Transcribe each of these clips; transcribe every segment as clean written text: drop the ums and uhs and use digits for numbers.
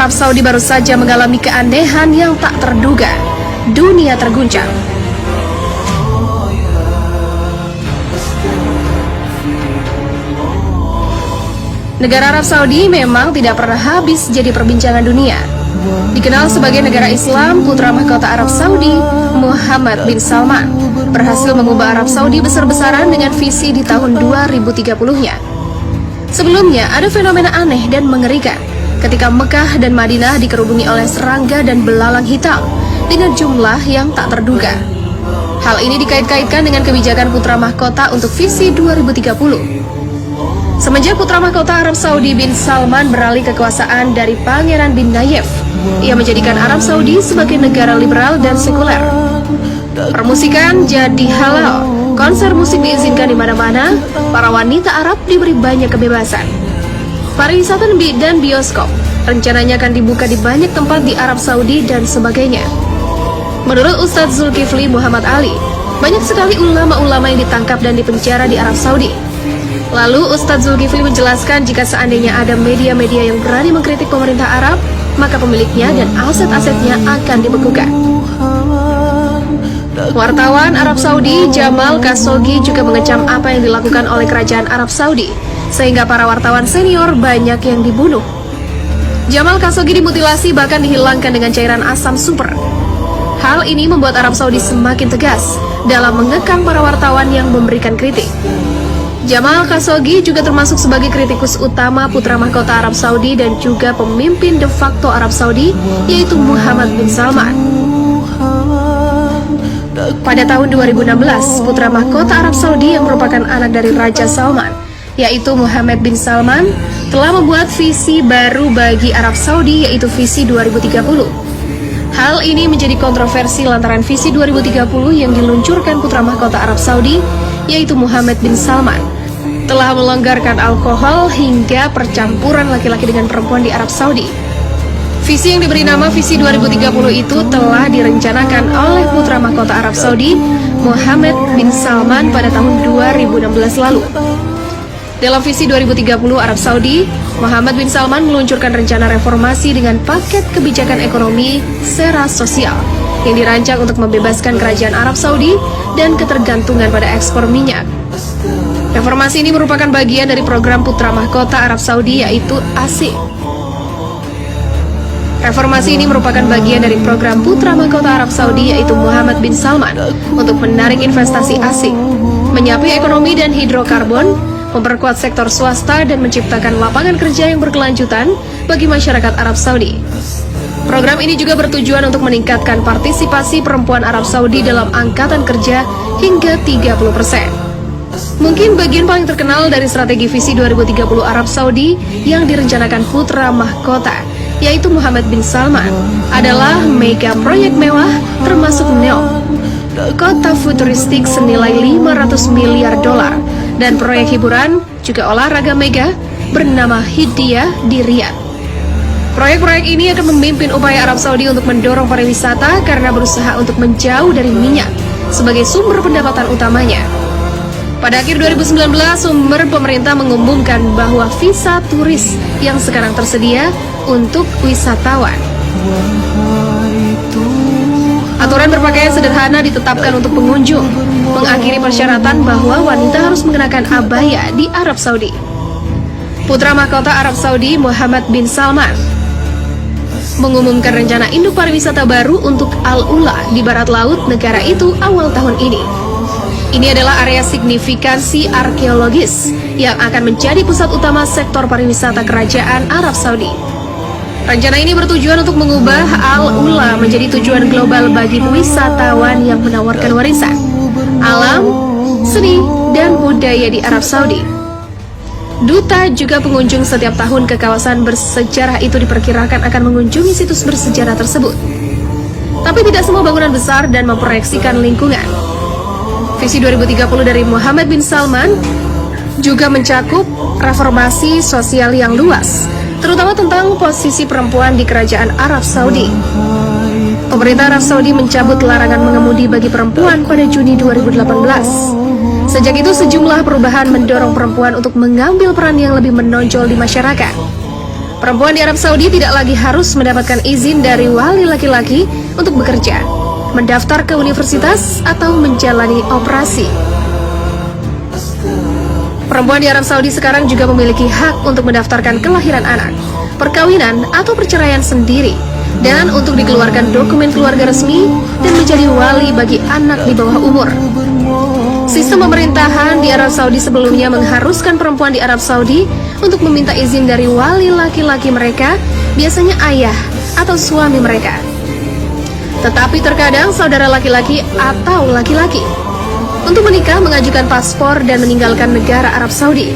Arab Saudi baru saja mengalami keanehan yang tak terduga. Dunia terguncang. Negara Arab Saudi memang tidak pernah habis jadi perbincangan dunia. Dikenal sebagai negara Islam, putra mahkota Arab Saudi, Muhammad bin Salman, berhasil mengubah Arab Saudi besar-besaran dengan visi di tahun 2030-nya. Sebelumnya, ada fenomena aneh dan mengerikan ketika Mekah dan Madinah dikerubungi oleh serangga dan belalang hitam dengan jumlah yang tak terduga. Hal ini dikait-kaitkan dengan kebijakan putra mahkota untuk visi 2030. Semenjak putra mahkota Arab Saudi bin Salman beralih kekuasaan dari Pangeran bin Nayef, ia menjadikan Arab Saudi sebagai negara liberal dan sekuler. Permusikan jadi halal, konser musik diizinkan di mana-mana, para wanita Arab diberi banyak kebebasan. Pariwisata dan bioskop rencananya akan dibuka di banyak tempat di Arab Saudi dan sebagainya. Menurut Ustadz Zulkifli Muhammad Ali, banyak sekali ulama-ulama yang ditangkap dan dipenjara di Arab Saudi. Lalu Ustadz Zulkifli menjelaskan jika seandainya ada media-media yang berani mengkritik pemerintah Arab, maka pemiliknya dan aset-asetnya akan dibekukan. Wartawan Arab Saudi Jamal Khashoggi juga mengecam apa yang dilakukan oleh kerajaan Arab Saudi, sehingga para wartawan senior banyak yang dibunuh. Jamal Khashoggi dimutilasi bahkan dihilangkan dengan cairan asam super. Hal ini membuat Arab Saudi semakin tegas dalam mengekang para wartawan yang memberikan kritik. Jamal Khashoggi juga termasuk sebagai kritikus utama putra mahkota Arab Saudi dan juga pemimpin de facto Arab Saudi, yaitu Muhammad bin Salman. Pada tahun 2016, putra mahkota Arab Saudi yang merupakan anak dari Raja Salman, yaitu Muhammad bin Salman, telah membuat visi baru bagi Arab Saudi, yaitu visi 2030. Hal ini menjadi kontroversi lantaran visi 2030 yang diluncurkan putra mahkota Arab Saudi, yaitu Muhammad bin Salman, telah melonggarkan alkohol hingga percampuran laki-laki dengan perempuan di Arab Saudi. Visi yang diberi nama Visi 2030 itu telah direncanakan oleh putra mahkota Arab Saudi, Muhammad bin Salman, pada tahun 2016 lalu. Dalam Visi 2030 Arab Saudi, Muhammad bin Salman meluncurkan rencana reformasi dengan paket kebijakan ekonomi sera sosial yang dirancang untuk membebaskan kerajaan Arab Saudi dan ketergantungan pada ekspor minyak. Reformasi ini merupakan bagian dari program putra mahkota Arab Saudi, yaitu ASIC. Reformasi ini merupakan bagian dari program putra mahkota Arab Saudi, yaitu Muhammad bin Salman, untuk menarik investasi asing, menyapi ekonomi dan hidrokarbon, memperkuat sektor swasta, dan menciptakan lapangan kerja yang berkelanjutan bagi masyarakat Arab Saudi. Program ini juga bertujuan untuk meningkatkan partisipasi perempuan Arab Saudi dalam angkatan kerja hingga 30%. Mungkin bagian paling terkenal dari strategi Visi 2030 Arab Saudi yang direncanakan putra mahkota, yaitu Muhammad bin Salman, adalah mega proyek mewah termasuk NEOM, kota futuristik senilai 500 miliar dolar, dan proyek hiburan juga olahraga mega bernama Hidiyah di Riyadh. Proyek-proyek ini akan memimpin upaya Arab Saudi untuk mendorong pariwisata karena berusaha untuk menjauh dari minyak sebagai sumber pendapatan utamanya. Pada akhir 2019, sumber pemerintah mengumumkan bahwa visa turis yang sekarang tersedia untuk wisatawan. Aturan berpakaian sederhana ditetapkan untuk pengunjung, mengakhiri persyaratan bahwa wanita harus mengenakan abaya di Arab Saudi. Putra mahkota Arab Saudi Muhammad bin Salman mengumumkan rencana induk pariwisata baru untuk Al-Ula di barat laut negara itu awal tahun ini. Ini adalah area signifikansi arkeologis yang akan menjadi pusat utama sektor pariwisata kerajaan Arab Saudi. Rencana ini bertujuan untuk mengubah Al-Ula menjadi tujuan global bagi wisatawan yang menawarkan warisan, alam, seni, dan budaya di Arab Saudi. Duta juga pengunjung setiap tahun ke kawasan bersejarah itu diperkirakan akan mengunjungi situs bersejarah tersebut. Tapi tidak semua bangunan besar dan memproyeksikan lingkungan. Visi 2030 dari Muhammad bin Salman juga mencakup reformasi sosial yang luas, terutama tentang posisi perempuan di kerajaan Arab Saudi. Pemerintah Arab Saudi mencabut larangan mengemudi bagi perempuan pada Juni 2018. Sejak itu sejumlah perubahan mendorong perempuan untuk mengambil peran yang lebih menonjol di masyarakat. Perempuan di Arab Saudi tidak lagi harus mendapatkan izin dari wali laki-laki untuk bekerja, mendaftar ke universitas, atau menjalani operasi. Perempuan di Arab Saudi sekarang juga memiliki hak untuk mendaftarkan kelahiran anak, perkawinan atau perceraian sendiri, dan untuk dikeluarkan dokumen keluarga resmi dan menjadi wali bagi anak di bawah umur. Sistem pemerintahan di Arab Saudi sebelumnya mengharuskan perempuan di Arab Saudi untuk meminta izin dari wali laki-laki mereka, biasanya ayah atau suami mereka. Tetapi terkadang saudara laki-laki atau laki-laki untuk menikah mengajukan paspor dan meninggalkan negara Arab Saudi.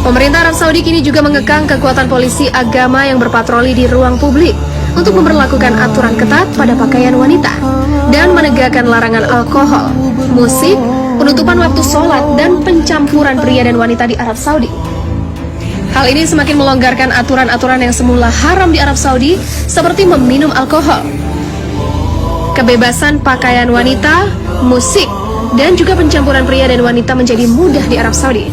Pemerintah Arab Saudi kini juga mengekang kekuatan polisi agama yang berpatroli di ruang publik untuk memberlakukan aturan ketat pada pakaian wanita dan menegakkan larangan alkohol, musik, penutupan waktu sholat, dan pencampuran pria dan wanita di Arab Saudi. Hal ini semakin melonggarkan aturan-aturan yang semula haram di Arab Saudi, seperti meminum alkohol. Kebebasan pakaian wanita, musik, dan juga pencampuran pria dan wanita menjadi mudah di Arab Saudi.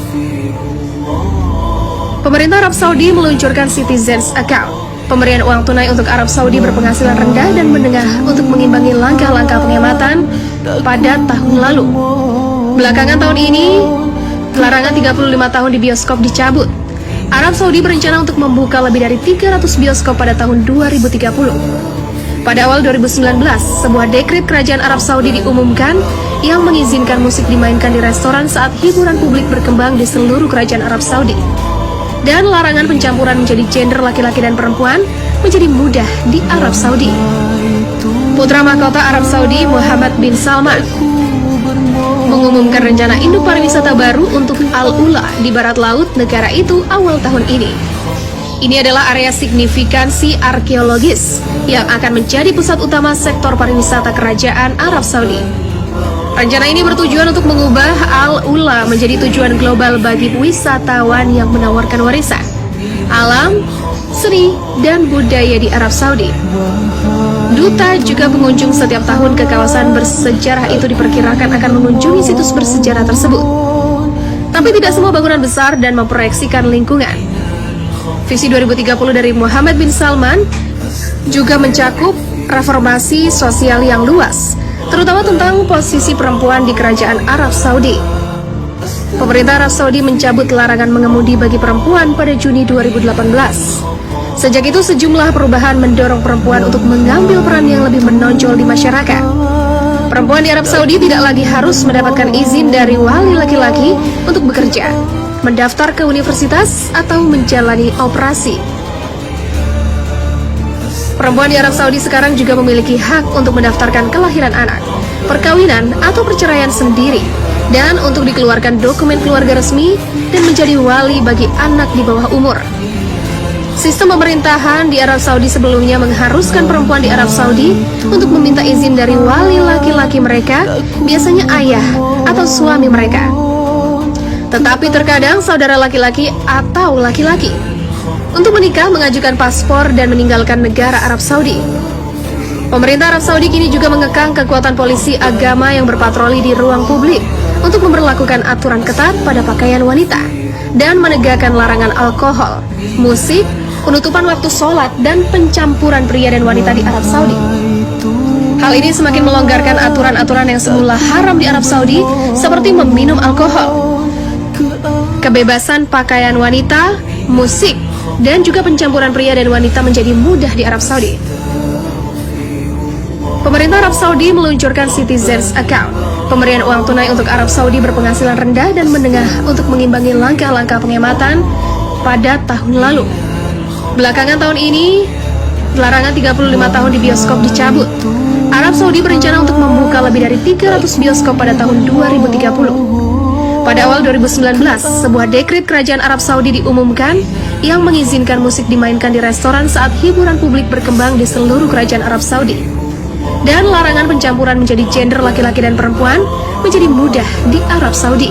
Pemerintah Arab Saudi meluncurkan Citizens Account, pemberian uang tunai untuk Arab Saudi berpenghasilan rendah dan menengah untuk mengimbangi langkah-langkah penghematan pada tahun lalu. Belakangan tahun ini, larangan 35 tahun di bioskop dicabut. Arab Saudi berencana untuk membuka lebih dari 300 bioskop pada tahun 2030. Pada awal 2019, sebuah dekret kerajaan Arab Saudi diumumkan yang mengizinkan musik dimainkan di restoran saat hiburan publik berkembang di seluruh kerajaan Arab Saudi. Dan larangan pencampuran menjadi gender laki-laki dan perempuan menjadi mudah di Arab Saudi. Putra mahkota Arab Saudi Muhammad bin Salman mengumumkan rencana induk pariwisata baru untuk Al-Ula di barat laut negara itu awal tahun ini. Ini adalah area signifikansi arkeologis yang akan menjadi pusat utama sektor pariwisata kerajaan Arab Saudi. Rencana ini bertujuan untuk mengubah Al-Ula menjadi tujuan global bagi wisatawan yang menawarkan warisan, alam, seni, dan budaya di Arab Saudi. Duta juga pengunjung setiap tahun ke kawasan bersejarah itu diperkirakan akan mengunjungi situs bersejarah tersebut. Tapi tidak semua bangunan besar dan memproyeksikan lingkungan. Visi 2030 dari Muhammad bin Salman juga mencakup reformasi sosial yang luas, terutama tentang posisi perempuan di kerajaan Arab Saudi. Pemerintah Arab Saudi mencabut larangan mengemudi bagi perempuan pada Juni 2018. Sejak itu sejumlah perubahan mendorong perempuan untuk mengambil peran yang lebih menonjol di masyarakat. Perempuan di Arab Saudi tidak lagi harus mendapatkan izin dari wali laki-laki untuk bekerja, mendaftar ke universitas, atau menjalani operasi. Perempuan di Arab Saudi sekarang juga memiliki hak untuk mendaftarkan kelahiran anak, perkawinan atau perceraian sendiri, dan untuk dikeluarkan dokumen keluarga resmi dan menjadi wali bagi anak di bawah umur. Sistem pemerintahan di Arab Saudi sebelumnya mengharuskan perempuan di Arab Saudi untuk meminta izin dari wali laki-laki mereka, biasanya ayah atau suami mereka. Tetapi terkadang saudara laki-laki atau laki-laki untuk menikah mengajukan paspor dan meninggalkan negara Arab Saudi. Pemerintah Arab Saudi kini juga mengekang kekuatan polisi agama yang berpatroli di ruang publik untuk memberlakukan aturan ketat pada pakaian wanita dan menegakkan larangan alkohol, musik, penutupan waktu sholat, dan pencampuran pria dan wanita di Arab Saudi. Hal ini semakin melonggarkan aturan-aturan yang semula haram di Arab Saudi, seperti meminum alkohol. Kebebasan pakaian wanita, musik, dan juga pencampuran pria dan wanita menjadi mudah di Arab Saudi. Pemerintah Arab Saudi meluncurkan Citizens Account, pemberian uang tunai untuk Arab Saudi berpenghasilan rendah dan menengah untuk mengimbangi langkah-langkah penghematan pada tahun lalu. Belakangan tahun ini, larangan 35 tahun di bioskop dicabut. Arab Saudi berencana untuk membuka lebih dari 300 bioskop pada tahun 2030. Pada awal 2019, sebuah dekret kerajaan Arab Saudi diumumkan yang mengizinkan musik dimainkan di restoran saat hiburan publik berkembang di seluruh kerajaan Arab Saudi. Dan larangan pencampuran menjadi gender laki-laki dan perempuan menjadi mudah di Arab Saudi.